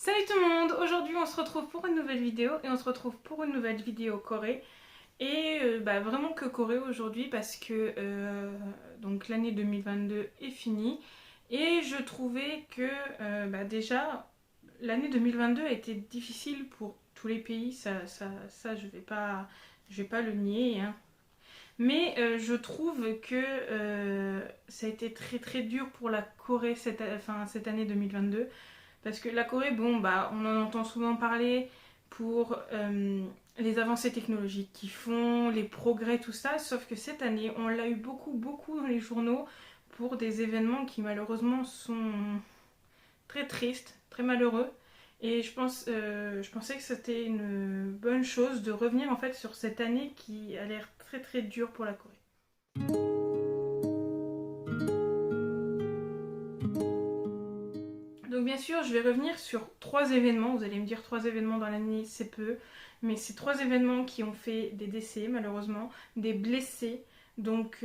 Salut tout le monde, aujourd'hui on se retrouve pour une nouvelle vidéo et on se retrouve pour une nouvelle vidéo Corée et vraiment que Corée aujourd'hui parce que donc l'année 2022 est finie et je trouvais que déjà l'année 2022 a été difficile pour tous les pays, ça je vais pas le nier hein. Mais je trouve que ça a été très très dur pour la Corée cette année 2022 parce que la Corée, bon, bah, on en entend souvent parler pour les avancées technologiques qu'ils font, les progrès, tout ça. Sauf que cette année, on l'a eu beaucoup dans les journaux pour des événements qui malheureusement sont très tristes, très malheureux. Et je pensais que c'était une bonne chose de revenir en fait sur cette année qui a l'air très très dure pour la Corée. Donc bien sûr, je vais revenir sur trois événements. Vous allez me dire trois événements dans l'année, c'est peu. Mais c'est trois événements qui ont fait des décès, malheureusement, des blessés. Donc,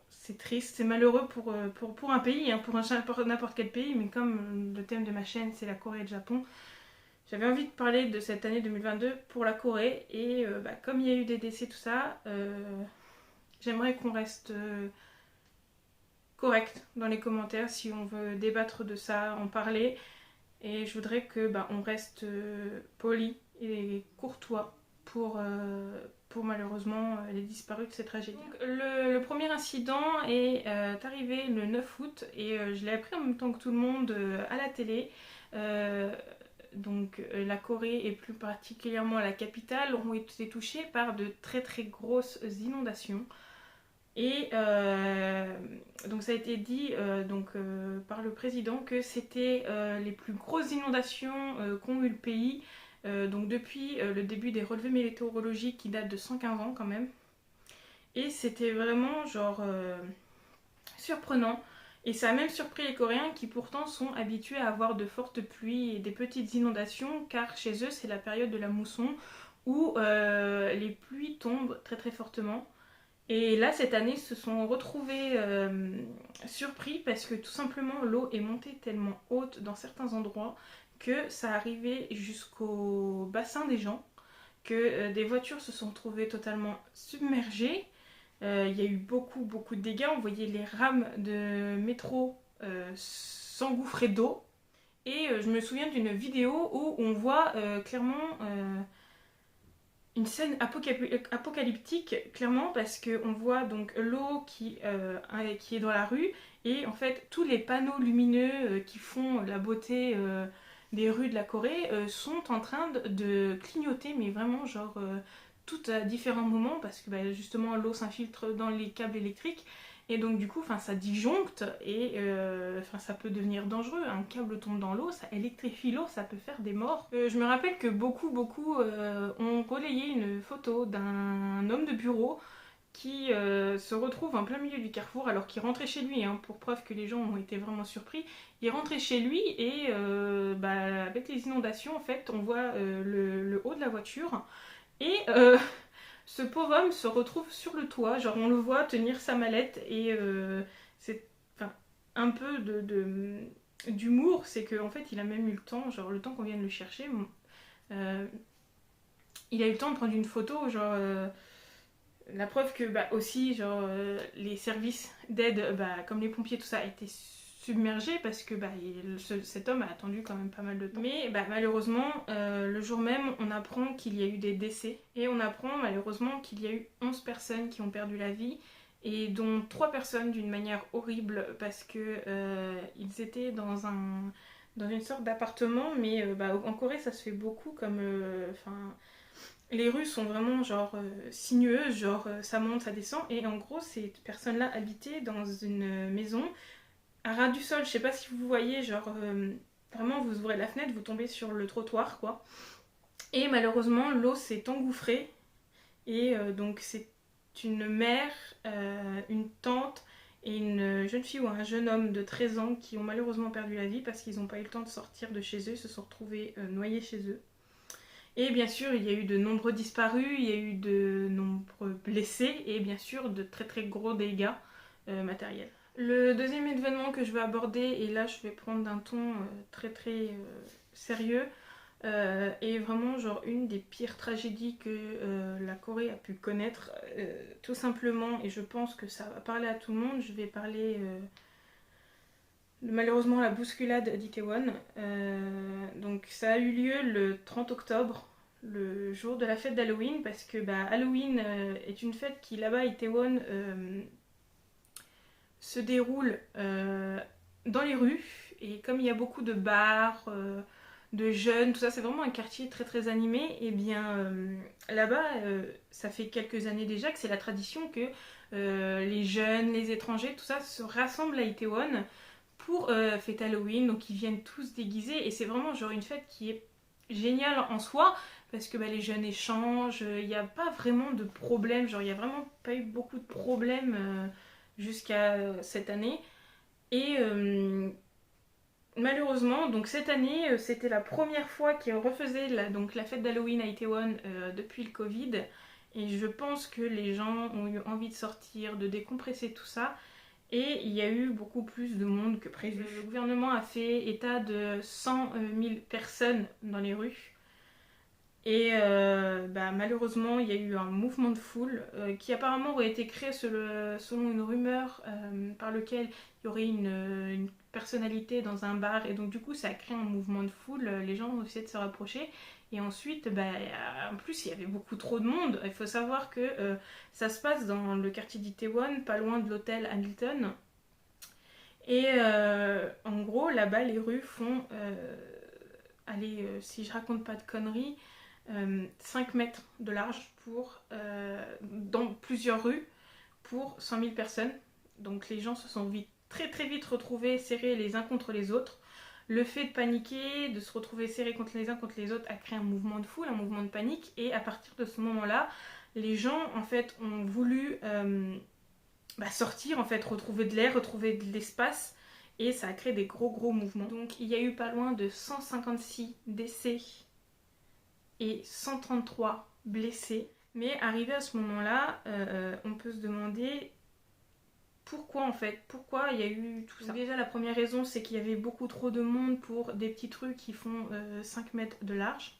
c'est triste, c'est malheureux pour un pays, hein, pour n'importe quel pays. Mais comme le thème de ma chaîne, c'est la Corée et le Japon, j'avais envie de parler de cette année 2022 pour la Corée. Et comme il y a eu des décès, tout ça, j'aimerais qu'on reste correct dans les commentaires si on veut débattre de ça, en parler. Et je voudrais que on reste poli et courtois pour malheureusement les disparus de cette tragédie. Donc, le premier incident est arrivé le 9 août et je l'ai appris en même temps que tout le monde à la télé. La Corée et plus particulièrement la capitale ont été touchées par de très très grosses inondations. Et donc ça a été dit par le président que c'était les plus grosses inondations qu'ont eu le pays donc depuis le début des relevés météorologiques qui datent de 115 ans quand même. Et c'était vraiment genre surprenant. Et ça a même surpris les Coréens qui pourtant sont habitués à avoir de fortes pluies et des petites inondations car chez eux c'est la période de la mousson où les pluies tombent très très fortement. Et là, cette année, ils se sont retrouvés surpris parce que tout simplement l'eau est montée tellement haute dans certains endroits que ça arrivait jusqu'au bassin des gens, que des voitures se sont retrouvées totalement submergées. Il y a eu beaucoup de dégâts. On voyait les rames de métro s'engouffrer d'eau. Et je me souviens d'une vidéo où on voit clairement une scène apocalyptique, clairement, parce qu'on voit donc l'eau qui est dans la rue, et en fait tous les panneaux lumineux qui font la beauté des rues de la Corée sont en train de clignoter, mais vraiment genre tout à différents moments, parce que justement l'eau s'infiltre dans les câbles électriques, et donc du coup ça disjoncte, et ça peut devenir dangereux. Un câble tombe dans l'eau, ça électrifie l'eau, ça peut faire des morts. Je me rappelle que beaucoup ont relayé une photo d'un homme de bureau qui se retrouve en plein milieu du carrefour alors qu'il rentrait chez lui, hein, pour preuve que les gens ont été vraiment surpris. Il rentrait chez lui et avec les inondations en fait on voit le haut de la voiture et ce pauvre homme se retrouve sur le toit, genre on le voit tenir sa mallette et c'est un peu d'humour, c'est qu'en fait il a même eu le temps, genre le temps qu'on vienne le chercher, euh, il a eu le temps de prendre une photo, genre la preuve que aussi genre les services d'aide, comme les pompiers tout ça, étaient submergés parce que cet homme a attendu quand même pas mal de temps. Mais malheureusement, le jour même, on apprend qu'il y a eu des décès et on apprend malheureusement qu'il y a eu 11 personnes qui ont perdu la vie et dont 3 personnes d'une manière horrible parce que ils étaient dans une sorte d'appartement, mais en Corée ça se fait beaucoup comme les rues sont vraiment genre sinueuses, genre ça monte, ça descend, et en gros ces personnes-là habitaient dans une maison à ras du sol. Je sais pas si vous voyez, genre vraiment vous ouvrez la fenêtre, vous tombez sur le trottoir quoi. Et malheureusement l'eau s'est engouffrée et donc c'est une mère, une tante et une jeune fille ou un jeune homme de 13 ans qui ont malheureusement perdu la vie parce qu'ils n'ont pas eu le temps de sortir de chez eux, ils se sont retrouvés noyés chez eux. Et bien sûr, il y a eu de nombreux disparus, il y a eu de nombreux blessés et bien sûr de très très gros dégâts matériels. Le deuxième événement que je vais aborder, et là je vais prendre d'un ton très très sérieux, est vraiment genre une des pires tragédies que la Corée a pu connaître, tout simplement, et je pense que ça va parler à tout le monde. Je vais parler de malheureusement la bousculade d'Itaewon. Donc ça a eu lieu le 30 octobre, le jour de la fête d'Halloween, parce que bah, Halloween est une fête qui là-bas à Itaewon se déroule dans les rues, et comme il y a beaucoup de bars, de jeunes, tout ça, c'est vraiment un quartier très très animé, et bien là-bas, ça fait quelques années déjà que c'est la tradition que les jeunes, les étrangers, tout ça se rassemblent à Itaewon pour fêter Halloween, donc ils viennent tous déguisés, et c'est vraiment genre une fête qui est géniale en soi, parce que bah, les jeunes échangent, il n'y a pas vraiment de problème, genre il n'y a vraiment pas eu beaucoup de problèmes jusqu'à cette année. Et malheureusement, donc cette année, c'était la première fois qu'ils refaisaient donc la fête d'Halloween à Itaewon depuis le Covid. Et je pense que les gens ont eu envie de sortir, de décompresser tout ça. Et il y a eu beaucoup plus de monde que prévu. Le gouvernement a fait état de 100 000 personnes dans les rues. Et bah, malheureusement, il y a eu un mouvement de foule qui apparemment aurait été créé selon une rumeur par lequel il y aurait une personnalité dans un bar. Et donc du coup, ça a créé un mouvement de foule. Les gens ont essayé de se rapprocher. Et ensuite, bah, en plus, il y avait beaucoup trop de monde. Il faut savoir que ça se passe dans le quartier d'Itaewon, pas loin de l'hôtel Hamilton. Et en gros, là-bas, les rues font, allez, si je raconte pas de conneries, 5 mètres de large dans plusieurs rues pour 100 000 personnes. Donc les gens se sont très très vite retrouvés serrés les uns contre les autres. Le fait de paniquer, de se retrouver serrés contre les autres a créé un mouvement de foule, un mouvement de panique. Et à partir de ce moment-là, les gens en fait ont voulu sortir, en fait, retrouver de l'air, retrouver de l'espace. Et ça a créé des gros mouvements. Donc il y a eu pas loin de 156 décès et 133 blessés. Mais arrivé à ce moment-là, on peut se demander pourquoi en fait, pourquoi il y a eu tout ça. Donc déjà la première raison, c'est qu'il y avait beaucoup trop de monde pour des petites rues qui font 5 mètres de large.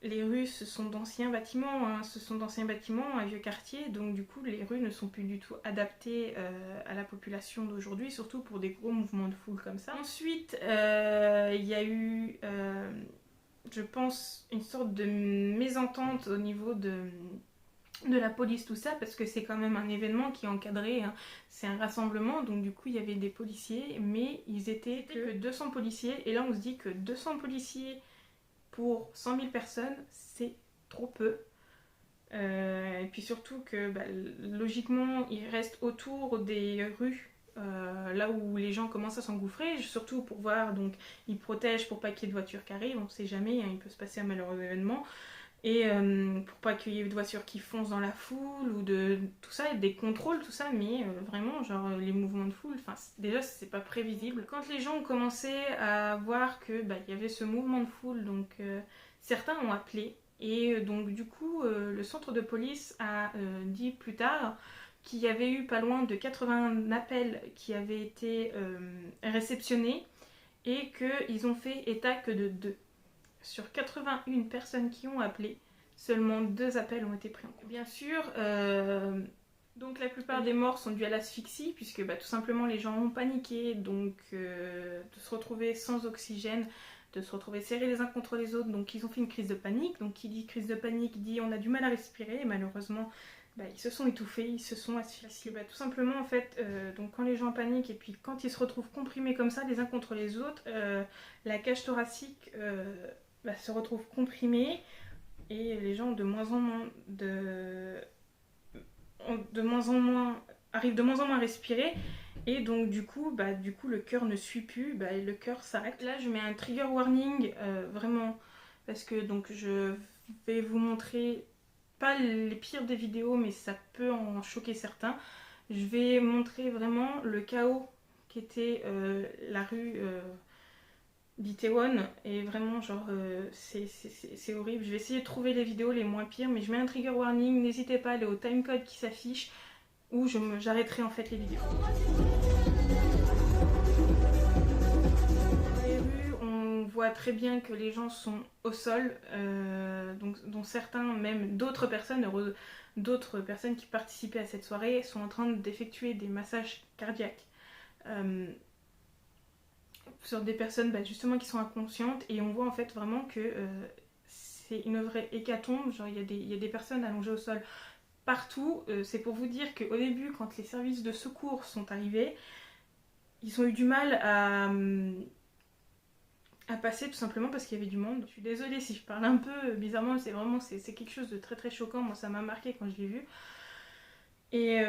Les rues, ce sont d'anciens bâtiments, un vieux quartier, donc du coup les rues ne sont plus du tout adaptées à la population d'aujourd'hui, surtout pour des gros mouvements de foule comme ça. Ensuite, il y a eu je pense, une sorte de mésentente au niveau de la police, tout ça, parce que c'est quand même un événement qui est encadré, hein. C'est un rassemblement, donc du coup il y avait des policiers, mais ils étaient que 200 policiers, et là on se dit que 200 policiers pour 100 000 personnes, c'est trop peu. Et puis surtout que bah, logiquement ils restent autour des rues, là où les gens commencent à s'engouffrer, surtout pour voir, donc ils protègent pour pas qu'il y ait de voitures qui arrivent, on sait jamais, hein, il peut se passer un malheureux événement, et pour pas qu'il y ait de voitures qui foncent dans la foule, ou de tout ça, des contrôles, tout ça, mais vraiment, genre les mouvements de foule, déjà c'est pas prévisible. Quand les gens ont commencé à voir que bah, y avait ce mouvement de foule, donc certains ont appelé, et donc du coup le centre de police a dit plus tard qu'il y avait eu pas loin de 80 appels qui avaient été réceptionnés, et qu'ils ont fait état que de 2. Sur 81 personnes qui ont appelé, seulement 2 appels ont été pris en compte. Bien sûr, donc la plupart des morts sont dues à l'asphyxie, puisque bah, tout simplement les gens ont paniqué, donc de se retrouver sans oxygène, de se retrouver serrés les uns contre les autres, donc ils ont fait une crise de panique. Donc qui dit crise de panique dit on a du mal à respirer, et malheureusement bah, ils se sont étouffés, ils se sont asphyxiés. Bah, tout simplement en fait, donc quand les gens paniquent et puis quand ils se retrouvent comprimés comme ça les uns contre les autres, la cage thoracique se retrouve comprimée, et les gens arrivent de moins en moins à respirer, et donc du coup le cœur ne suit plus, et le cœur s'arrête. Là je mets un trigger warning, vraiment, parce que donc je vais vous montrer pas les pires des vidéos, mais ça peut en choquer certains. Je vais montrer vraiment le chaos qui était la rue d'Itaewon, et vraiment genre c'est horrible. Je vais essayer de trouver les vidéos les moins pires, mais je mets un trigger warning, n'hésitez pas à aller au timecode qui s'affiche. où j'arrêterai en fait les vidéos. Dans les rues, on voit très bien que les gens sont au sol, donc, dont certains, même d'autres personnes qui participaient à cette soirée sont en train d'effectuer des massages cardiaques sur des personnes justement qui sont inconscientes, et on voit en fait vraiment que c'est une vraie hécatombe, genre il y a des personnes allongées au sol partout. C'est pour vous dire qu'au début, quand les services de secours sont arrivés, ils ont eu du mal à passer, tout simplement parce qu'il y avait du monde. Je suis désolée si je parle un peu bizarrement, c'est quelque chose de très très choquant. Moi ça m'a marqué quand je l'ai vu, et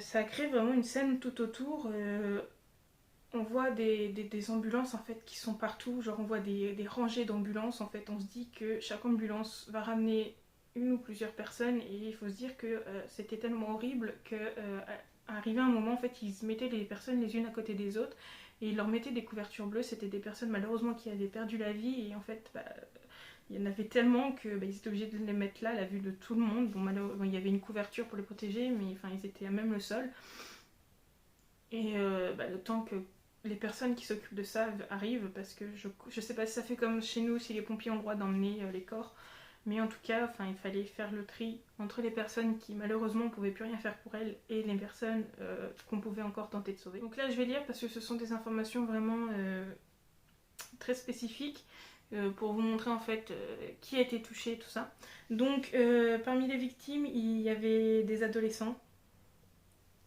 ça crée vraiment une scène tout autour. On voit des ambulances en fait qui sont partout, genre on voit des rangées d'ambulances. En fait on se dit que chaque ambulance va ramener une ou plusieurs personnes, et il faut se dire que c'était tellement horrible que arrivé un moment en fait ils mettaient les personnes les unes à côté des autres et ils leur mettaient des couvertures bleues. C'était des personnes malheureusement qui avaient perdu la vie, et en fait il y en avait tellement que ils étaient obligés de les mettre là à la vue de tout le monde. Bon, malheureusement il y avait une couverture pour les protéger, mais enfin ils étaient à même le sol, et le temps que les personnes qui s'occupent de ça arrivent, parce que je sais pas si ça fait comme chez nous, si les pompiers ont le droit d'emmener les corps, mais en tout cas il fallait faire le tri entre les personnes qui malheureusement ne pouvaient plus rien faire pour elles et les personnes qu'on pouvait encore tenter de sauver. Donc là je vais lire parce que ce sont des informations vraiment très spécifiques pour vous montrer en fait qui a été touché, tout ça. Donc parmi les victimes il y avait des adolescents,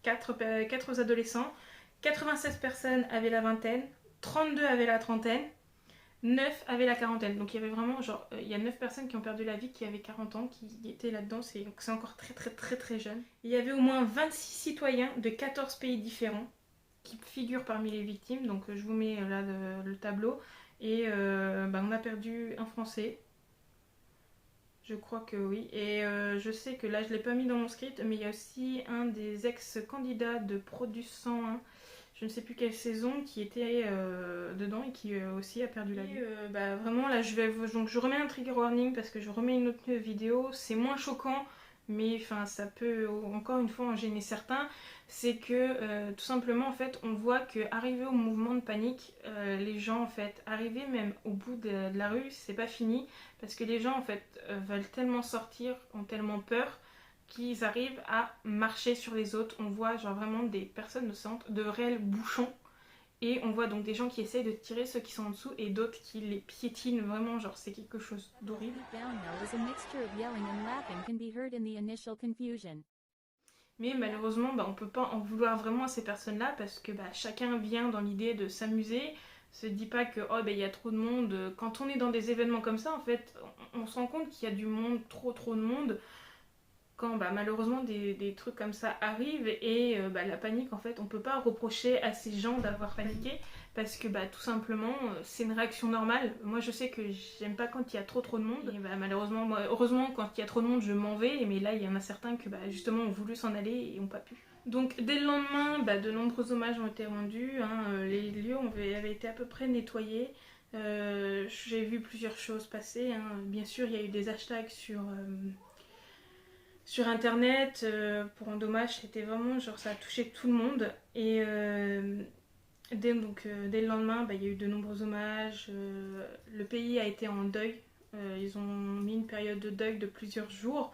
4 adolescents, 96 personnes avaient la vingtaine, 32 avaient la trentaine, 9 avaient la quarantaine. Donc il y avait vraiment il y a 9 personnes qui ont perdu la vie qui avaient 40 ans qui étaient là-dedans, donc c'est encore très très très très jeune. Il y avait au moins 26 citoyens de 14 pays différents qui figurent parmi les victimes, donc je vous mets là le tableau, et on a perdu un Français. Je crois que oui. Et je sais que là, je ne l'ai pas mis dans mon script, mais il y a aussi un des ex-candidats de Produce 101, je ne sais plus quelle saison, qui était dedans et qui aussi a perdu la vie. Vraiment, là, donc, je remets un trigger warning parce que je remets une autre vidéo. C'est moins choquant, mais ça peut encore une fois en gêner certains. C'est que tout simplement, en fait, on voit qu'arrivé au mouvement de panique, les gens, en fait, arrivés même au bout de la rue, c'est pas fini. Parce que les gens en fait veulent tellement sortir, ont tellement peur qu'ils arrivent à marcher sur les autres. On voit vraiment des personnes de réels bouchons, et on voit donc des gens qui essayent de tirer ceux qui sont en dessous et d'autres qui les piétinent. Vraiment c'est quelque chose d'horrible. Mais malheureusement on peut pas en vouloir vraiment à ces personnes là, parce que chacun vient dans l'idée de s'amuser, se dit pas que il y a trop de monde. Quand on est dans des événements comme ça en fait on se rend compte qu'il y a du monde, trop de monde, quand malheureusement des trucs comme ça arrivent, et la panique en fait on peut pas reprocher à ces gens d'avoir paniqué, parce que tout simplement c'est une réaction normale. Moi je sais que j'aime pas quand il y a trop de monde, et malheureusement heureusement quand il y a trop de monde je m'en vais, mais là il y en a certains que justement ont voulu s'en aller et ont pas pu. Donc dès le lendemain de nombreux hommages ont été rendus, les lieux avaient été à peu près nettoyés. J'ai vu plusieurs choses passer, bien sûr il y a eu des hashtags sur internet pour un dommage. C'était vraiment ça a touché tout le monde, et dès le lendemain il y a eu de nombreux hommages. Le pays a été en deuil, ils ont mis une période de deuil de plusieurs jours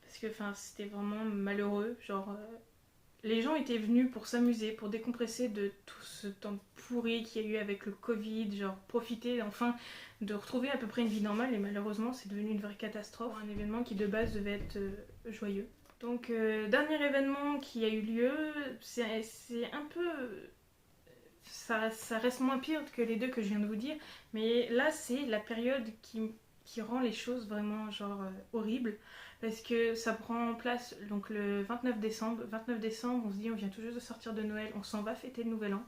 parce que c'était vraiment malheureux. Les gens étaient venus pour s'amuser, pour décompresser de tout ce temps pourri qu'il y a eu avec le Covid, profiter enfin de retrouver à peu près une vie normale, et malheureusement c'est devenu une vraie catastrophe, un événement qui de base devait être joyeux. Donc dernier événement qui a eu lieu, c'est un peu... Ça reste moins pire que les deux que je viens de vous dire, mais là c'est la période qui rend les choses vraiment horribles, parce que ça prend place donc le 29 décembre. 29 décembre, on se dit on vient tout juste de sortir de Noël, on s'en va fêter le nouvel an.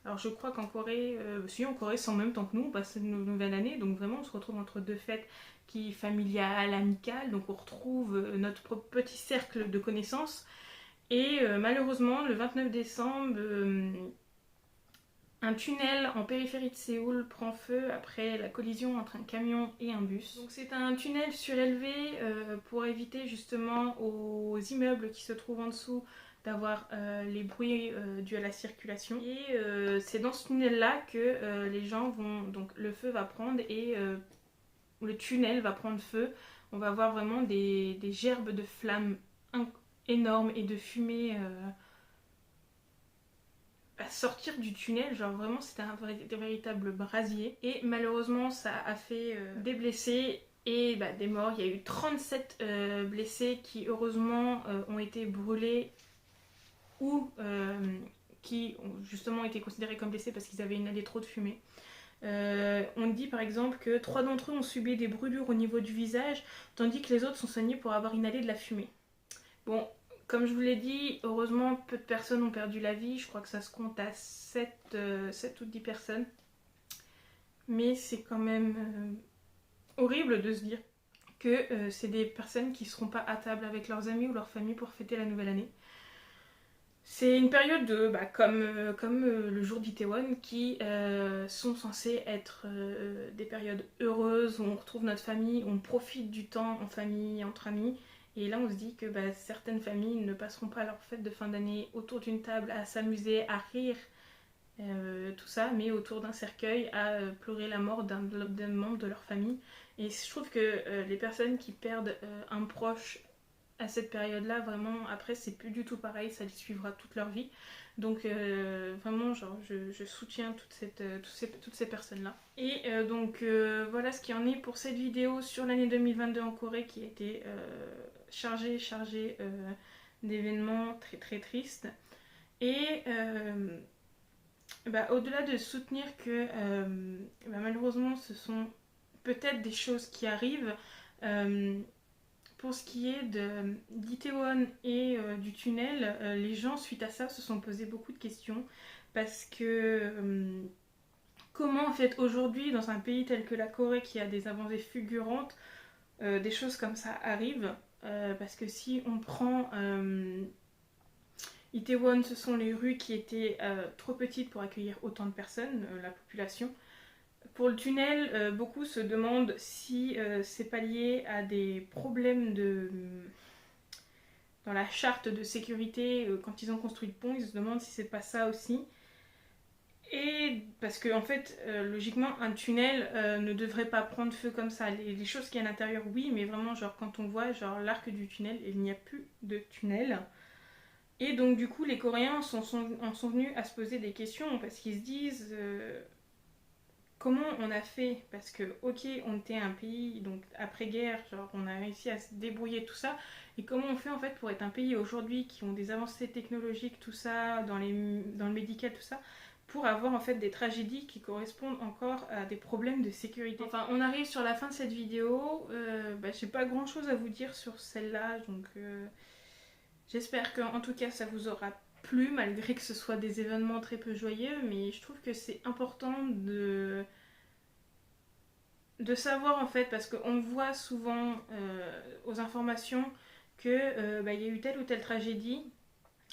Alors je crois qu'en Corée, en Corée c'est en même temps que nous, on passe une nouvelle année, donc vraiment on se retrouve entre deux fêtes familiales, amicales, donc on retrouve notre petit cercle de connaissances. Et malheureusement le 29 décembre, un tunnel en périphérie de Séoul prend feu après la collision entre un camion et un bus. Donc c'est un tunnel surélevé pour éviter justement aux immeubles qui se trouvent en dessous d'avoir les bruits dus à la circulation. Et c'est dans ce tunnel-là que les gens vont... Donc le feu va prendre et le tunnel va prendre feu. On va voir vraiment des gerbes de flammes énormes et de fumée à sortir du tunnel. Genre vraiment c'était un véritable brasier. Et malheureusement ça a fait des blessés et des morts. Il y a eu 37 blessés qui heureusement ont été brûlés ou qui ont justement été considérés comme blessés parce qu'ils avaient inhalé trop de fumée. On dit par exemple que 3 d'entre eux ont subi des brûlures au niveau du visage, tandis que les autres sont soignés pour avoir inhalé de la fumée. Bon, comme je vous l'ai dit, heureusement peu de personnes ont perdu la vie, je crois que ça se compte à 7 ou 10 personnes. Mais c'est quand même horrible de se dire que c'est des personnes qui ne seront pas à table avec leurs amis ou leur famille pour fêter la nouvelle année. C'est une période de, comme le jour d'Itaewon qui sont censées être des périodes heureuses où on retrouve notre famille, où on profite du temps en famille, entre amis. Et là on se dit que certaines familles ne passeront pas leur fête de fin d'année autour d'une table à s'amuser, à rire, tout ça, mais autour d'un cercueil à pleurer la mort d'un membre de leur famille. Et je trouve que les personnes qui perdent un proche à cette période-là, vraiment, après, c'est plus du tout pareil, ça les suivra toute leur vie. Donc, vraiment, genre, je soutiens toutes ces personnes-là. Et donc, voilà ce qu'il y en est pour cette vidéo sur l'année 2022 en Corée qui a été chargée d'événements très très tristes. Et au-delà de soutenir que malheureusement, ce sont peut-être des choses qui arrivent, pour ce qui est d'Itaewon et du tunnel, les gens suite à ça se sont posé beaucoup de questions parce que comment en fait aujourd'hui dans un pays tel que la Corée qui a des avancées fulgurantes, des choses comme ça arrivent, parce que si on prend Itaewon, ce sont les rues qui étaient trop petites pour accueillir autant de personnes, la population. Pour le tunnel, beaucoup se demandent si c'est pas lié à des problèmes dans la charte de sécurité. Quand ils ont construit le pont, ils se demandent si c'est pas ça aussi. Et parce que en fait, logiquement, un tunnel ne devrait pas prendre feu comme ça. Les choses qu'il y a à l'intérieur, oui, mais vraiment, genre quand on voit genre l'arc du tunnel, il n'y a plus de tunnel. Et donc du coup, les Coréens en sont venus à se poser des questions parce qu'ils se disent comment on a fait, parce que ok, on était un pays donc après-guerre, genre on a réussi à se débrouiller tout ça, et comment on fait en fait pour être un pays aujourd'hui qui ont des avancées technologiques, tout ça, dans le médical, tout ça, pour avoir en fait des tragédies qui correspondent encore à des problèmes de sécurité. Enfin, on arrive sur la fin de cette vidéo, j'ai pas grand chose à vous dire sur celle-là, donc j'espère qu'en tout cas ça vous aura plu, malgré que ce soit des événements très peu joyeux, mais je trouve que c'est important de savoir en fait, parce qu'on voit souvent aux informations que y a eu telle ou telle tragédie,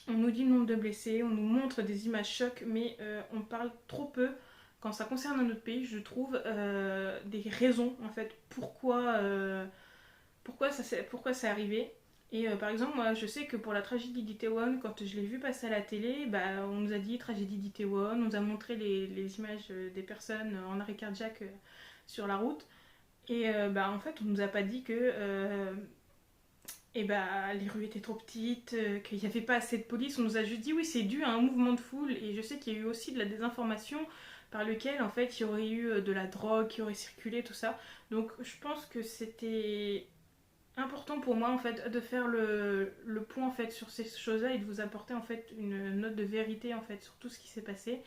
on nous dit le nombre de blessés, on nous montre des images chocs, mais on parle trop peu, quand ça concerne un autre pays, je trouve, des raisons en fait, pourquoi c'est arrivé. Et par exemple, moi je sais que pour la tragédie d'Itaewon, quand je l'ai vu passer à la télé, on nous a dit tragédie d'Itaewon, on nous a montré les images des personnes en arrêt cardiaque sur la route. Et en fait, on nous a pas dit que les rues étaient trop petites, qu'il n'y avait pas assez de police. On nous a juste dit oui, c'est dû à un mouvement de foule. Et je sais qu'il y a eu aussi de la désinformation par lequel en fait il y aurait eu de la drogue qui aurait circulé, tout ça. Donc je pense que c'était important pour moi en fait de faire le point en fait sur ces choses-là et de vous apporter en fait une note de vérité en fait sur tout ce qui s'est passé.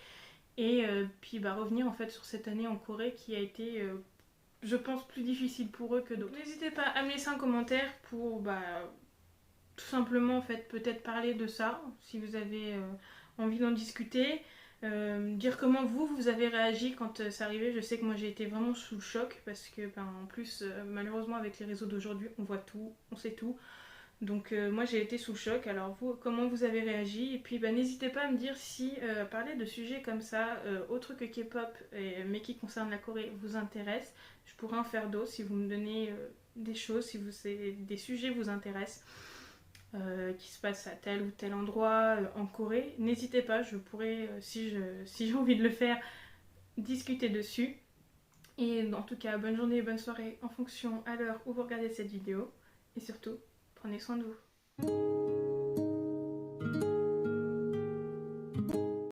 Et puis revenir en fait sur cette année en Corée qui a été je pense plus difficile pour eux que d'autres. N'hésitez pas à me laisser un commentaire pour tout simplement en fait peut-être parler de ça si vous avez envie d'en discuter, dire comment vous avez réagi quand c'est arrivé. Je sais que moi j'ai été vraiment sous le choc parce que en plus malheureusement avec les réseaux d'aujourd'hui on voit tout, on sait tout. Donc moi j'ai été sous le choc, alors vous, comment vous avez réagi? Et puis n'hésitez pas à me dire si parler de sujets comme ça, autres que K-pop, mais qui concernent la Corée, vous intéresse. Je pourrais en faire d'autres si vous me donnez des choses, si des sujets vous intéressent. qui se passe à tel ou tel endroit en Corée, n'hésitez pas, je pourrais, si j'ai envie de le faire, discuter dessus. Et en tout cas, bonne journée, bonne soirée en fonction à l'heure où vous regardez cette vidéo. Et surtout, prenez soin de vous.